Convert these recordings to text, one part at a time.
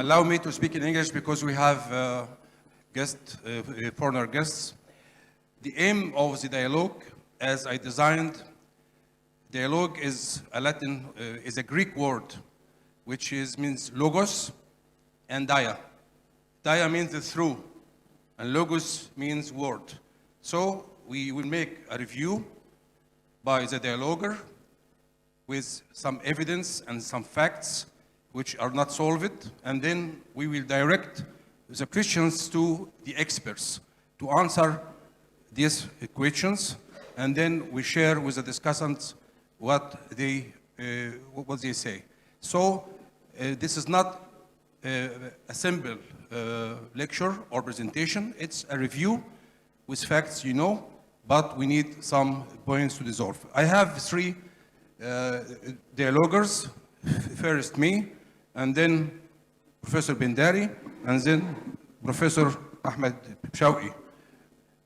allow me to speak in English because we have foreigner guests. The aim of the dialogue, as I designed, dialogue is a Greek word, which means logos and dia. Dia means the through, and logos means word. So we will make a review by the dialoguer with some evidence and some facts which are not solved, and then we will direct the questions to the experts to answer these questions, and then we share with the discussants what they say. So this is not a simple lecture or presentation. It's a review with facts, but we need some points to dissolve. I have three dialoguers. First me, and then Professor Bendari, and then Professor Ahmed Shawqi.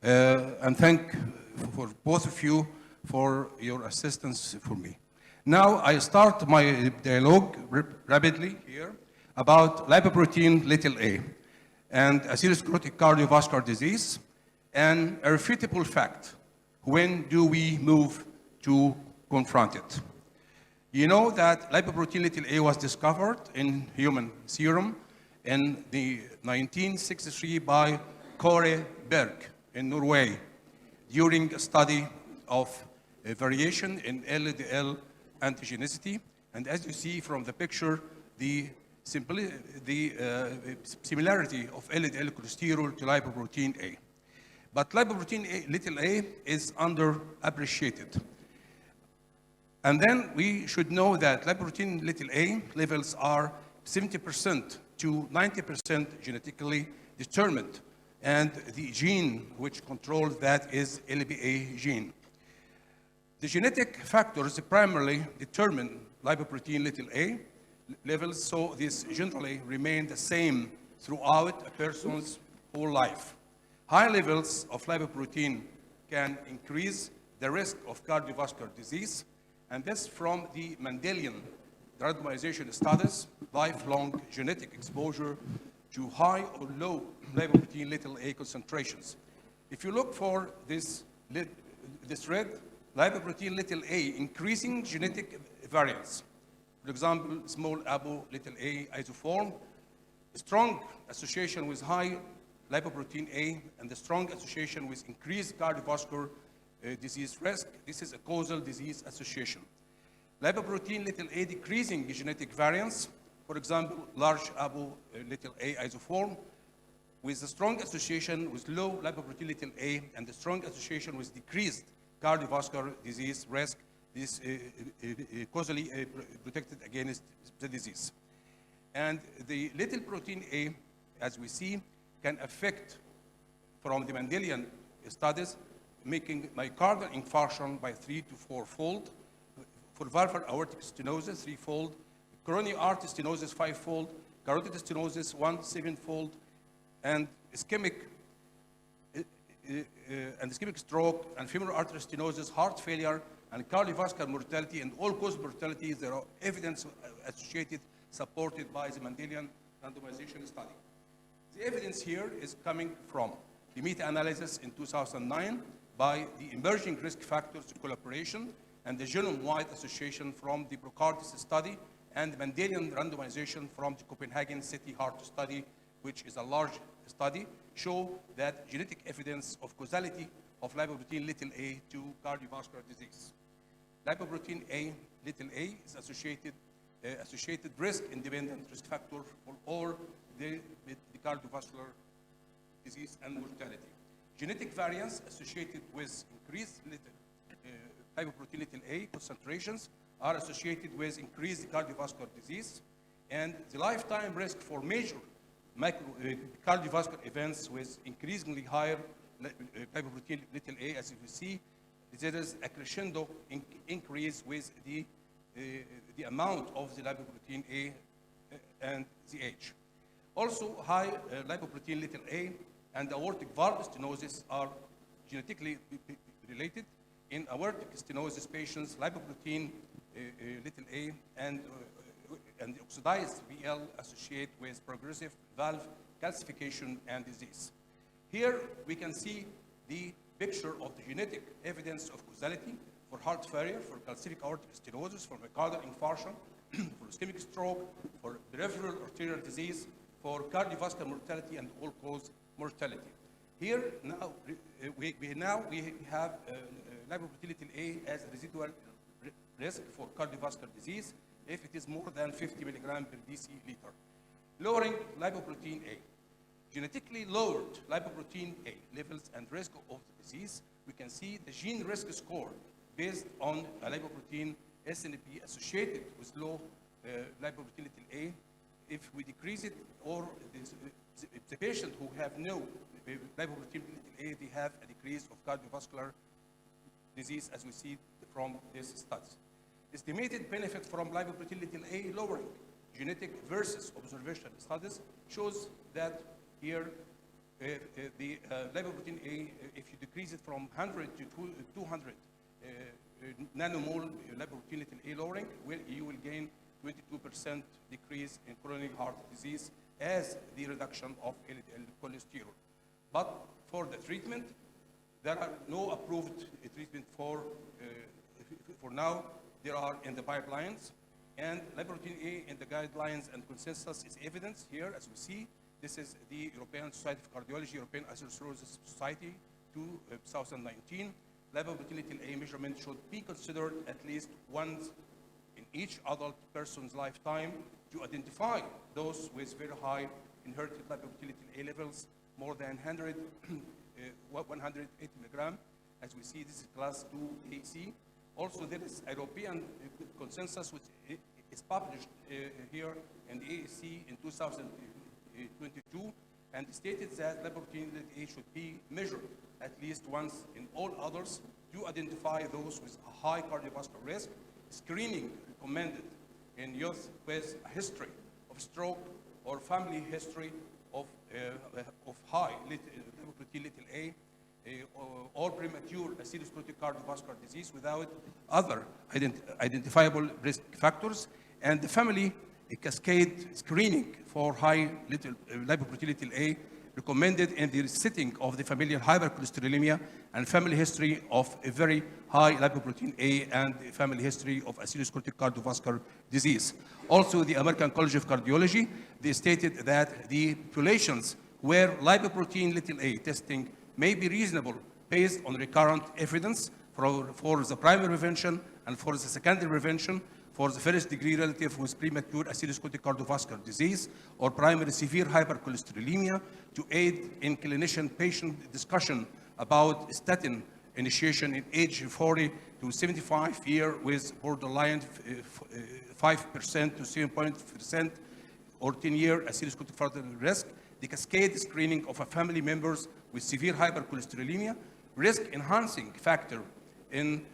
And thank for both of you for your assistance for me. Now I start my dialogue rapidly here about lipoprotein little a and atherosclerotic cardiovascular disease, and a irrefutable fact. When do we move to confront it? You know that lipoprotein little a was discovered in human serum in the 1963 by Kåre Berg in Norway during a study of a variation in LDL antigenicity. And as you see from the picture, the similarity of LDL cholesterol to lipoprotein A. But lipoprotein little a is underappreciated. And then we should know that lipoprotein little a levels are 70% to 90% genetically determined. And the gene which controls that is Lpa gene. The genetic factors primarily determine lipoprotein little a levels, so these generally remain the same throughout a person's whole life. High levels of lipoprotein can increase the risk of cardiovascular disease, and this from the Mendelian randomization studies, lifelong genetic exposure to high or low lipoprotein little a concentrations. If you look for this red, lipoprotein little a increasing genetic variants. For example, small apo little a isoform, strong association with high lipoprotein A, and the strong association with increased cardiovascular disease risk. This is a causal disease association. Lipoprotein little a decreasing genetic variants, for example, large apo little a isoform, with a strong association with low lipoprotein little a, and the strong association with decreased cardiovascular disease risk. This causally protected against the disease. And the little protein A, as we see, can affect, from the Mendelian studies, making myocardial infarction by 3 to 4-fold, for valvular aortic stenosis 3-fold, coronary artery stenosis 5-fold, carotid stenosis 7-fold, and ischemic stroke and femoral artery stenosis, heart failure, and cardiovascular mortality, and all-cause mortality. There are evidence associated, supported by the Mendelian randomization study. The evidence here is coming from the meta-analysis in 2009 by the emerging risk factors collaboration and the genome-wide association from the Procardis study and the Mendelian randomization from the Copenhagen City Heart Study, which is a large study, show that genetic evidence of causality of lipoprotein little a to cardiovascular disease. Lipoprotein little a is associated risk-independent risk factor for all the cardiovascular disease and mortality. Genetic variants associated with increased lipoprotein little a concentrations are associated with increased cardiovascular disease, and the lifetime risk for major cardiovascular events with increasingly higher lipoprotein little a, as you will see, there is a crescendo increase with the amount of the lipoprotein A and the age. Also, high lipoprotein little a and aortic valve stenosis are genetically related. In aortic stenosis patients, lipoprotein little a and and the oxidized VL associate with progressive valve calcification and disease. Here we can see the picture of the genetic evidence of causality for heart failure, for calcific aortic stenosis, for myocardial infarction, for ischemic stroke, for peripheral arterial disease, for cardiovascular mortality and all-cause mortality. Here now we have lipoprotein A as a residual risk for cardiovascular disease if it is more than 50 milligram per deciliter. Lowering lipoprotein A. Genetically lowered lipoprotein A levels and risk of the disease, we can see the gene risk score based on a lipoprotein SNP associated with low lipoprotein A. If we decrease it, or the patient who have no lipoprotein A, they have a decrease of cardiovascular disease, as we see from this studies. Estimated benefit from lipoprotein A lowering, genetic versus observational studies, shows that here the lipoprotein A, if you decrease it from 100 to 200 nanomole lipoprotein A lowering, you will gain 22% decrease in coronary heart disease as the reduction of LDL cholesterol. But for the treatment, there are no approved treatment for now. There are in the pipelines, and lipoprotein A in the guidelines and consensus is evidence here, as we see. This is the European Society of Cardiology, European Atherosclerosis Society 2019. Lipoprotein A measurement should be considered at least once in each adult person's lifetime to identify those with very high inherited lipoprotein A levels, more than 180 milligram. As we see, this is class 2 AC. Also, there is a European consensus which is published here in the AAC in 2022, and stated that lipoprotein A should be measured at least once in all others to identify those with a high cardiovascular risk. Screening recommended in youth with a history of stroke or family history of high lipoprotein A, or premature atherosclerotic cardiovascular disease without other identifiable risk factors, and the family cascade screening for high lipoprotein A recommended in the setting of the familial hypercholesterolemia and family history of a very high lipoprotein A and family history of atherosclerotic cardiovascular disease. Also, the American College of Cardiology, they stated that the populations where lipoprotein A testing may be reasonable based on recurrent evidence for the primary prevention and for the secondary prevention, for the first degree relative with premature atherosclerotic cardiovascular disease or primary severe hypercholesterolemia, to aid in clinician patient discussion about statin initiation in age 40 to 75 year with borderline 5% to 7% or 10-year atherosclerotic fatal risk, the cascade screening of a family members with severe hypercholesterolemia, risk-enhancing factor in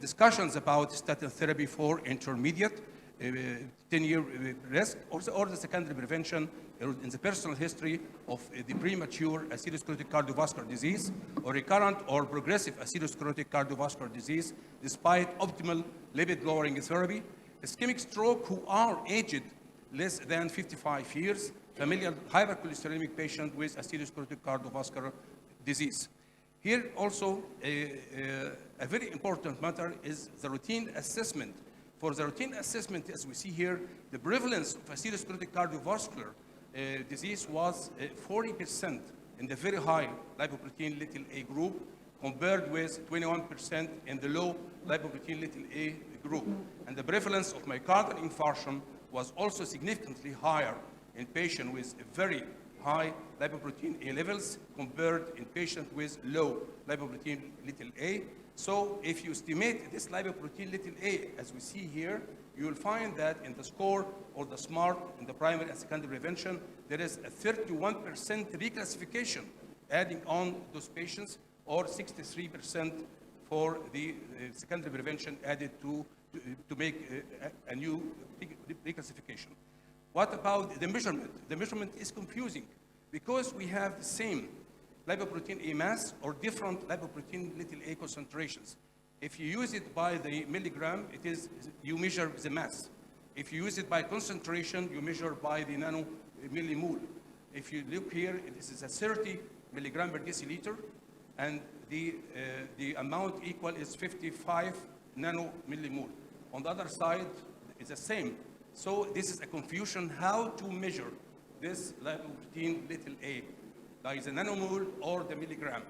discussions about statin therapy for intermediate 10-year risk, or the secondary prevention in the personal history of the premature atherosclerotic cardiovascular disease or recurrent or progressive atherosclerotic cardiovascular disease despite optimal lipid-lowering therapy, ischemic stroke who are aged less than 55 years, familial hypercholesterolemic patient with atherosclerotic cardiovascular disease. Here also, a very important matter is the routine assessment. For the routine assessment, as we see here, the prevalence of atherosclerotic cardiovascular disease was 40% in the very high lipoprotein A group, compared with 21% in the low lipoprotein A group. And the prevalence of myocardial infarction was also significantly higher in patients with very high lipoprotein A levels compared in patients with low lipoprotein A. So if you estimate this lipoprotein A, as we see here, you will find that in the SCORE or the SMART in the primary and secondary prevention, there is a 31% reclassification adding on those patients, or 63% for the secondary prevention added to make a new reclassification. What about the measurement? The measurement is confusing because we have the same lipoprotein A mass or different lipoprotein A concentrations. If you use it by the milligram, you measure the mass. If you use it by concentration, you measure by the nanomillimole. If you look here, this is a 30 milligram per deciliter, and the amount equal is 55 nanomillimole. On the other side, it's the same. So this is a confusion how to measure this lipoprotein little a, like the nanomole or the milligram.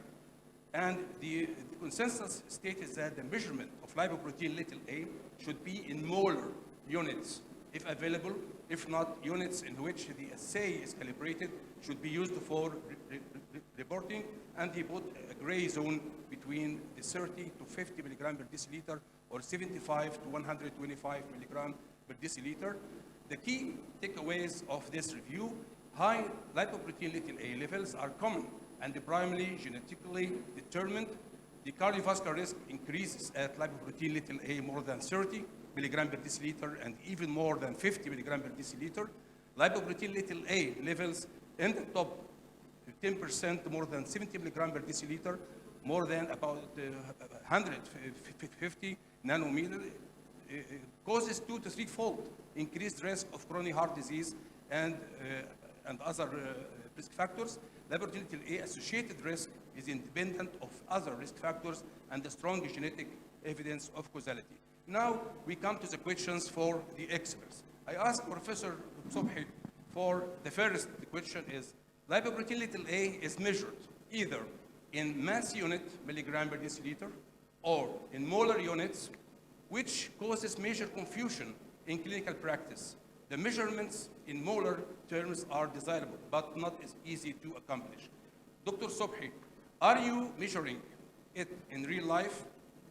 And the consensus state is that the measurement of lipoprotein little a should be in molar units, if available. If not, units in which the assay is calibrated should be used for reporting, and they put a gray zone between the 30 to 50 milligram per deciliter or 75 to 125 milligram per deciliter. The key takeaways of this review: high lipoprotein little a levels are common and primarily genetically determined. The cardiovascular risk increases at lipoprotein little a more than 30 milligram per deciliter and even more than 50 milligram per deciliter. Lipoprotein little a levels in the top 10%, more than 70 milligram per deciliter, more than about 150 nanometer, causes 2 to 3-fold increased risk of coronary heart disease and other risk factors. Lipoprotein little a associated risk is independent of other risk factors and the strong genetic evidence of causality. Now we come to the questions for the experts. I asked Professor Subhi for the first question is, lipoprotein little a is measured either in mass unit, milligram per deciliter, or in molar units, which causes major confusion in clinical practice. The measurements in molar terms are desirable, but not as easy to accomplish. Dr. Subhi, are you measuring it in real life?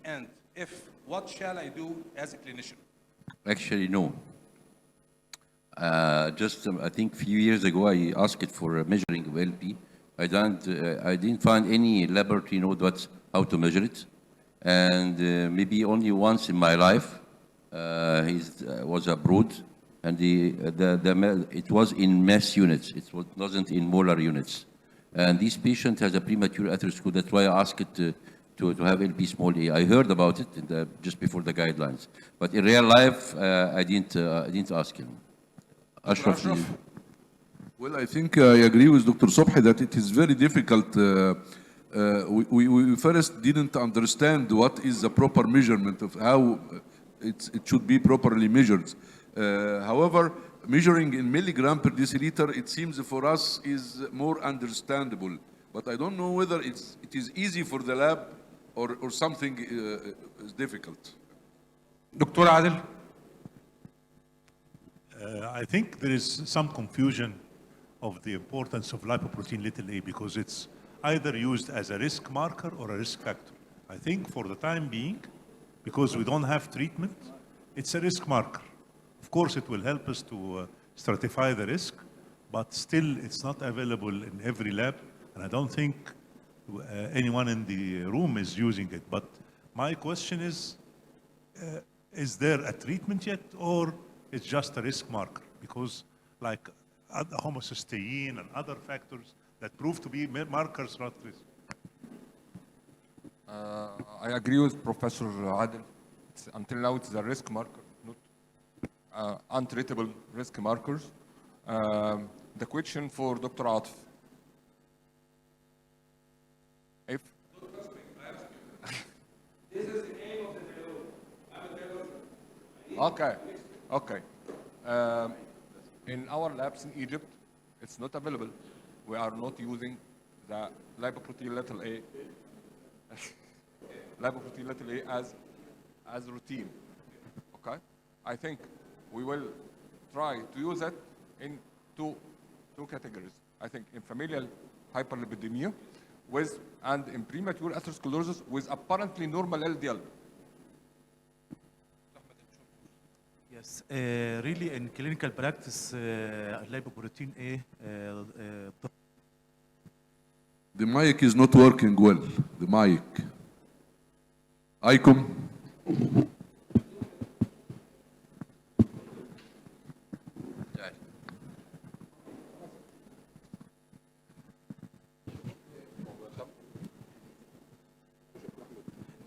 And if, what shall I do as a clinician? Actually, no. I think a few years ago, I asked it for measuring of LP. I didn't find any laboratory node how to measure it. And maybe only once in my life, he was abroad, and it was in mass units. It wasn't in molar units. And this patient has a premature atherosclerosis. That's why I asked it to have LP small a. I heard about it just before the guidelines, but in real life, I didn't ask him. Ashraf. Well, I think I agree with Dr. Subhi that it is very difficult. We first didn't understand what is the proper measurement of how it should be properly measured. However, measuring in milligram per deciliter, it seems for us is more understandable. But I don't know whether it is easy for the lab or something is difficult. Dr. Adel? I think there is some confusion of the importance of lipoprotein little a because it's either used as a risk marker or a risk factor. I think for the time being, because we don't have treatment, it's a risk marker. Of course, it will help us to stratify the risk, but still it's not available in every lab, and I don't think anyone in the room is using it. But my question is there a treatment yet, or it's just a risk marker? Because like homocysteine and other factors that prove to be markers, not risk. I agree with Professor Adel. Until now, it's a risk marker, not untreatable risk markers. The question for Dr. Atef. If This is the aim of the dialogue. I'm a dialogue. okay. In our labs in Egypt, it's not available. We are not using the lipoprotein little a, lipoprotein little a as routine. Okay, I think we will try to use it in two categories. I think in familial hyperlipidemia and in premature atherosclerosis with apparently normal LDL. Yes, really in clinical practice, lipoprotein A. The mic is not working well. The mic. Icom.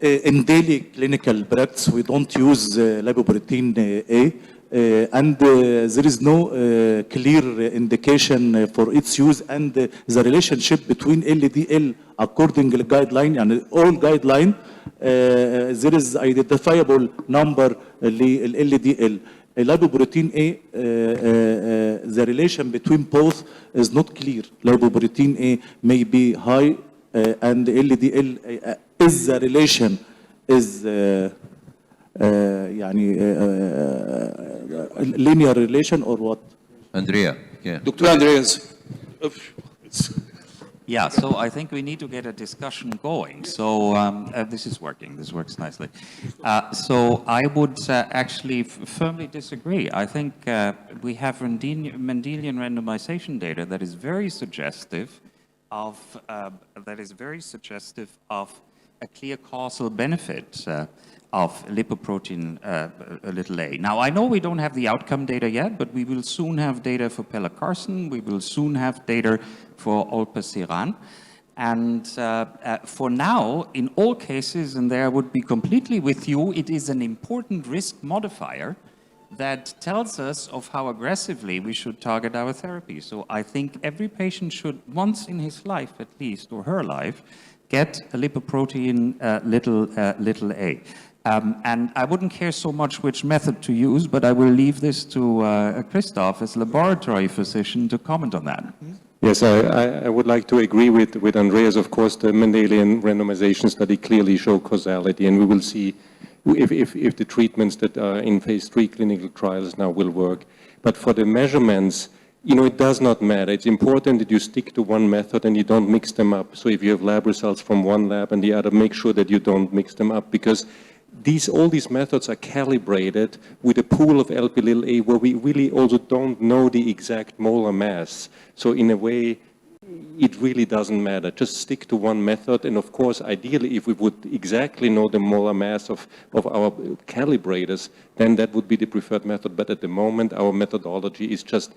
In daily clinical practice, we don't use lipoprotein A There is no clear indication for its use, and the relationship between LDL according to guideline and all guideline, there is identifiable number LDL. Lipoprotein A, the relation between both is not clear. Lipoprotein A may be high, and LDL is the relation is linear relation or what? Andrea, yeah. Dr. Andreas. Yeah, so I think we need to get a discussion going. So this is working. This works nicely. So I would actually firmly disagree. I think we have Mendelian randomization data that is very suggestive of a clear causal benefit of lipoprotein little a. Now, I know we don't have the outcome data yet, but we will soon have data for pelacarsen. We will soon have data for olpasiran. And for now, in all cases, and there I would be completely with you, it is an important risk modifier that tells us of how aggressively we should target our therapy. So I think every patient should, once in his life at least, or her life, get a lipoprotein little a. And I wouldn't care so much which method to use, but I will leave this to Christoph as laboratory physician to comment on that. Yes, I would like to agree with Andreas. Of course, the Mendelian randomization study clearly show causality, and we will see if the treatments that are in phase 3 clinical trials now will work. But for the measurements, it does not matter. It's important that you stick to one method and you don't mix them up. So if you have lab results from one lab and the other, make sure that you don't mix them up, because all these methods are calibrated with a pool of Lp(a) where we really also don't know the exact molar mass. So in a way, it really doesn't matter. Just stick to one method. And of course, ideally, if we would exactly know the molar mass of our calibrators, then that would be the preferred method. But at the moment, our methodology is just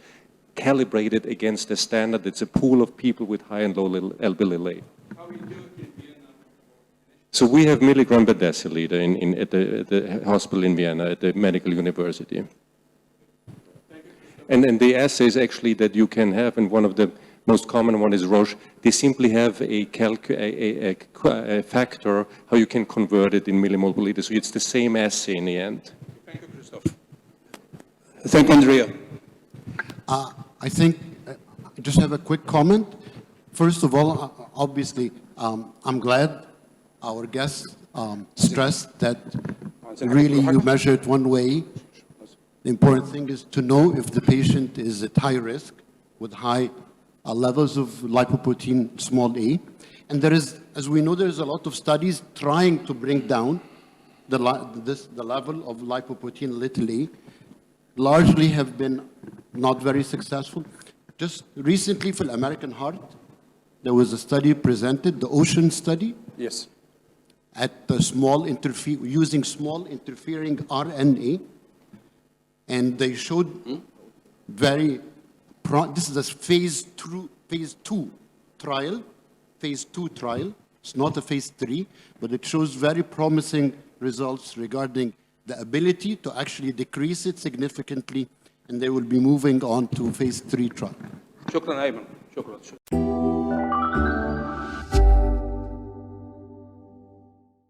calibrated against a standard. It's a pool of people with high and low Lp(a). So we have milligram per deciliter at the hospital in Vienna, at the medical university. And the assays actually that you can have, and one of the most common one is Roche, they simply have a factor how you can convert it in millimole per liter. So it's the same assay in the end. Thank you, Christoph. Thank you, Andrea. I think I just have a quick comment. First of all, obviously, I'm glad our guest stressed that really you measure it one way. The important thing is to know if the patient is at high risk with high levels of lipoprotein small a. And there is, as we know, there's a lot of studies trying to bring down the level of lipoprotein little a. Largely have been not very successful. Just recently for the American Heart, there was a study presented, the OCEAN study. Yes. At the using small interfering RNA, and they showed this is a phase 2 trial. It's not a phase 3, but it shows very promising results regarding the ability to actually decrease it significantly, and they will be moving on to phase 3 trial. شكرا أيمن. شكرا.